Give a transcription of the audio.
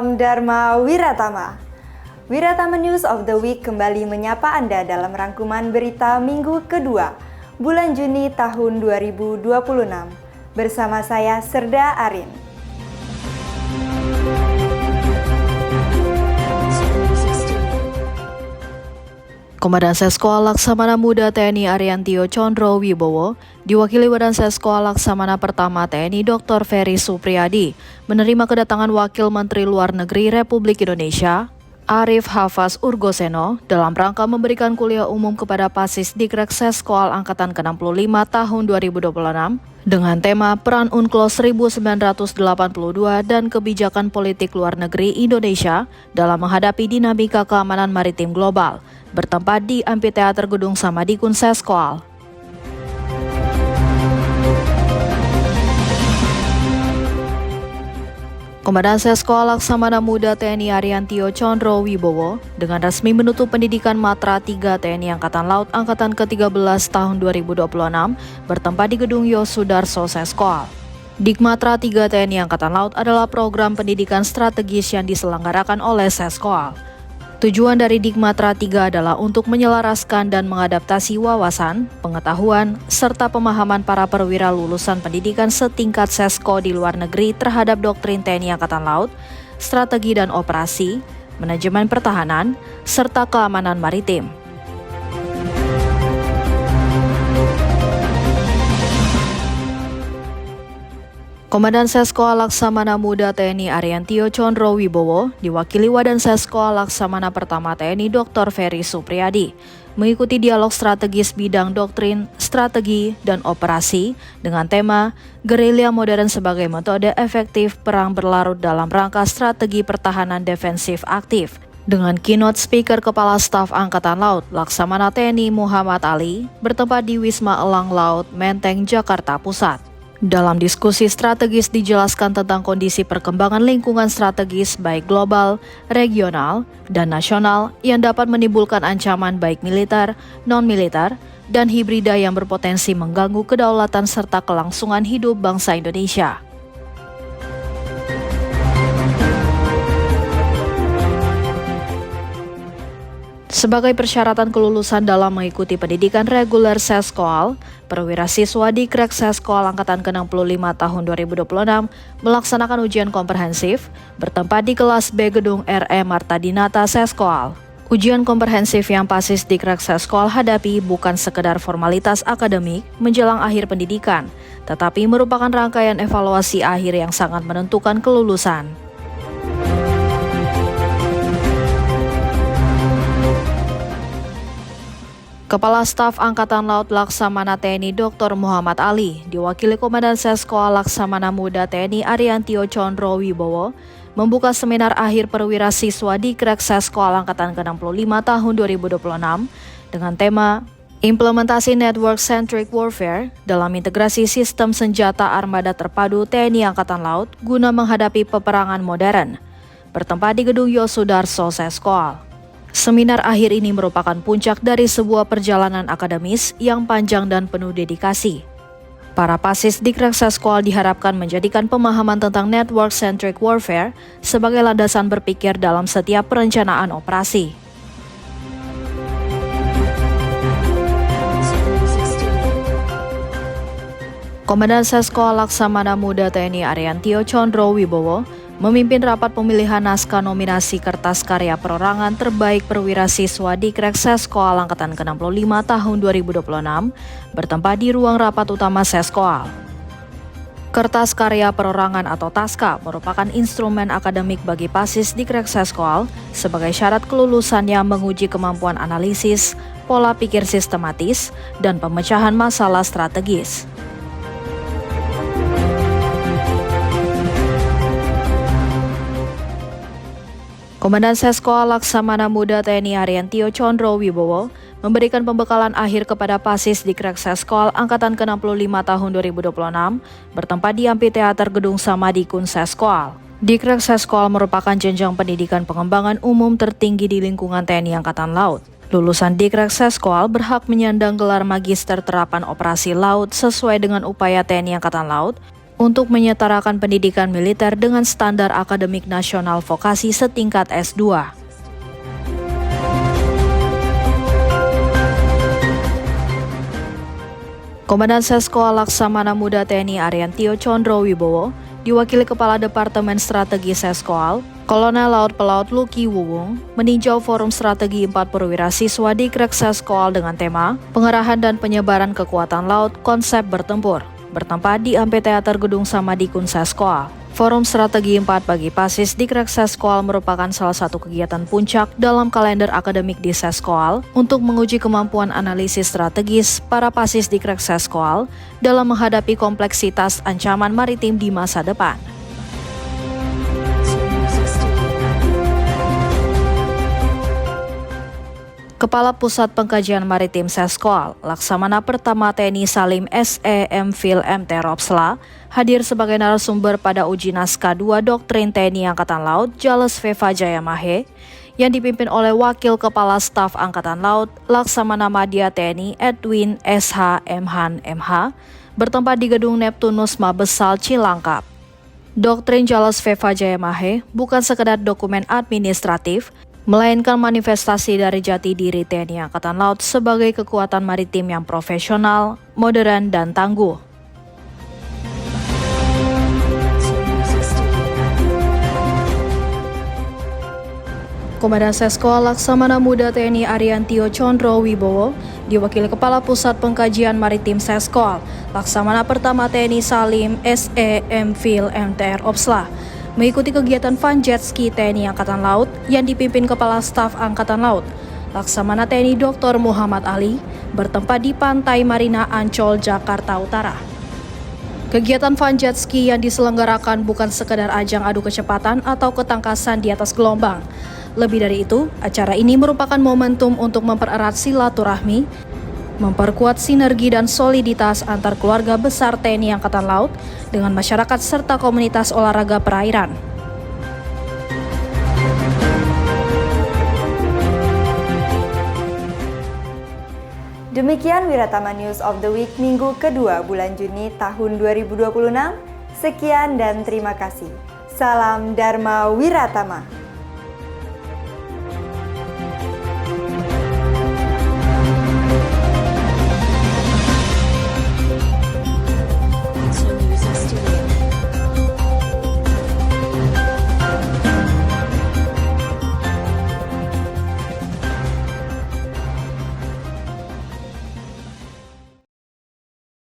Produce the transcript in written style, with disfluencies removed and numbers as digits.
Salam Dharma Wiratama. Wiratama News of the Week kembali menyapa Anda dalam rangkuman berita minggu kedua, bulan Juni tahun 2026. Bersama saya Serda Arin. Komandan Seskoa Laksamana Muda TNI Ariantio Condro Wibowo diwakili Badan Seskoa Laksamana Pertama TNI Dr. Ferry Supriyadi menerima kedatangan Wakil Menteri Luar Negeri Republik Indonesia Arif Hafaz Urgoseno dalam rangka memberikan kuliah umum kepada Pasis Dikrek Seskoal Angkatan ke-65 tahun 2026 dengan tema Peran UNCLOS 1982 dan Kebijakan Politik Luar Negeri Indonesia dalam menghadapi dinamika keamanan maritim global, bertempat di Amphitheater Gedung Samadikun Seskoal. Komandan Seskoa Laksamana Muda TNI Ariantio Condro Wibowo dengan resmi menutup pendidikan Matra 3 TNI Angkatan Laut Angkatan ke-13 tahun 2026 bertempat di Gedung Yosudarso Seskoal. Dikmatra 3 TNI Angkatan Laut adalah program pendidikan strategis yang diselenggarakan oleh Seskoal. Tujuan dari Dikmatra 3 adalah untuk menyelaraskan dan mengadaptasi wawasan, pengetahuan, serta pemahaman para perwira lulusan pendidikan setingkat Sesko di luar negeri terhadap doktrin TNI Angkatan Laut, strategi dan operasi, manajemen pertahanan, serta keamanan maritim. Komandan Seskoa Laksamana Muda TNI Ariantio Condro Wibowo diwakili Wadan Seskoa Laksamana Pertama TNI Dr. Ferry Supriyadi mengikuti dialog strategis bidang doktrin, strategi, dan operasi dengan tema Gerilya Modern sebagai metode efektif perang berlarut dalam rangka strategi pertahanan defensif aktif dengan keynote speaker Kepala Staf Angkatan Laut Laksamana TNI Muhammad Ali bertempat di Wisma Elang Laut, Menteng, Jakarta Pusat. Dalam diskusi strategis dijelaskan tentang kondisi perkembangan lingkungan strategis baik global, regional, dan nasional yang dapat menimbulkan ancaman baik militer, non-militer, dan hibrida yang berpotensi mengganggu kedaulatan serta kelangsungan hidup bangsa Indonesia. Sebagai persyaratan kelulusan dalam mengikuti pendidikan reguler Seskoal, perwira siswa di Dikrek Seskoal Angkatan ke-65 tahun 2026 melaksanakan ujian komprehensif bertempat di kelas B Gedung R.E. Marta Dinata Seskoal. Ujian komprehensif yang Pasis Dikrek Seskoal hadapi bukan sekedar formalitas akademik menjelang akhir pendidikan, tetapi merupakan rangkaian evaluasi akhir yang sangat menentukan kelulusan. Kepala Staf Angkatan Laut Laksamana TNI Dr. Muhammad Ali diwakili Komandan Seskoa Laksamana Muda TNI Ariantio Condro Wibowo membuka seminar akhir perwira siswa di Dikrek Seskoal Angkatan ke-65 tahun 2026 dengan tema Implementasi Network Centric Warfare dalam integrasi sistem senjata armada terpadu TNI Angkatan Laut guna menghadapi peperangan modern, bertempat di Gedung Yosudarso Seskoal. Seminar akhir ini merupakan puncak dari sebuah perjalanan akademis yang panjang dan penuh dedikasi. Para Pasis Dikrek Seskoal diharapkan menjadikan pemahaman tentang network-centric warfare sebagai landasan berpikir dalam setiap perencanaan operasi. Komandan Seskoa Laksamana Muda TNI Ariantio Condro Wibowo memimpin rapat pemilihan naskah nominasi kertas karya perorangan terbaik perwira siswa di Dikrek Seskoal Angkatan ke-65 tahun 2026 bertempat di ruang rapat utama Seskoal. Kertas karya perorangan atau TASKA merupakan instrumen akademik bagi Pasis Dikrek Seskoal sebagai syarat kelulusan yang menguji kemampuan analisis, pola pikir sistematis, dan pemecahan masalah strategis. Komandan Seskoa Laksamana Muda TNI Ariantio Condro Wibowo memberikan pembekalan akhir kepada Pasis Dikrek Seskoal Angkatan ke-65 tahun 2026 bertempat di Amphitheater Gedung Samadikun Seskoal. Dikrek Seskoal merupakan jenjang pendidikan pengembangan umum tertinggi di lingkungan TNI Angkatan Laut. Lulusan Dikrek Seskoal berhak menyandang gelar Magister Terapan Operasi Laut sesuai dengan upaya TNI Angkatan Laut untuk menyetarakan pendidikan militer dengan standar akademik nasional vokasi setingkat S2. Komandan Sesko Laksamana Muda TNI Ariantio Condro Wibowo diwakili Kepala Departemen Strategi Seskoal, Kolonel Laut Pelaut Luki Wuwung, meninjau forum strategi 4 perwira siswa di Krek Seskoal dengan tema Pengerahan dan Penyebaran Kekuatan Laut Konsep Bertempur, bertempat di Amphitheater Gedung Samadikun Seskoal. Forum Strategi 4 bagi Pasis di Krek Seskoal merupakan salah satu kegiatan puncak dalam kalender akademik di Seskoal untuk menguji kemampuan analisis strategis para Pasis di Krek Seskoal dalam menghadapi kompleksitas ancaman maritim di masa depan. Kepala Pusat Pengkajian Maritim Seskoal, Laksamana Pertama TNI Salim SEM Phil MT Ropsla, hadir sebagai narasumber pada uji naskah 2 Doktrin TNI Angkatan Laut Jales Veva Jayamahe, yang dipimpin oleh Wakil Kepala Staf Angkatan Laut Laksamana Madya TNI Edwin SH Emhan MH, bertempat di Gedung Neptunus Mabesal Cilangkap. Doktrin Jales Veva Jayamahe bukan sekedar dokumen administratif, melainkan manifestasi dari jati diri TNI Angkatan Laut sebagai kekuatan maritim yang profesional, modern, dan tangguh. Komandan Seskoal Laksamana Muda TNI Ariantio Condro Wibowo diwakili Kepala Pusat Pengkajian Maritim Seskoal, Laksamana Pertama TNI Salim SEM Phil MTR Opsla, mengikuti kegiatan Fun Jet Ski TNI Angkatan Laut yang dipimpin Kepala Staf Angkatan Laut, Laksamana TNI Dr. Muhammad Ali, bertempat di Pantai Marina Ancol, Jakarta Utara. Kegiatan Fun Jet Ski yang diselenggarakan bukan sekedar ajang adu kecepatan atau ketangkasan di atas gelombang. Lebih dari itu, acara ini merupakan momentum untuk mempererat silaturahmi, memperkuat sinergi dan soliditas antar keluarga besar TNI Angkatan Laut dengan masyarakat serta komunitas olahraga perairan. Demikian Wiratama News of the Week minggu kedua bulan Juni tahun 2026. Sekian dan terima kasih. Salam Dharma Wiratama.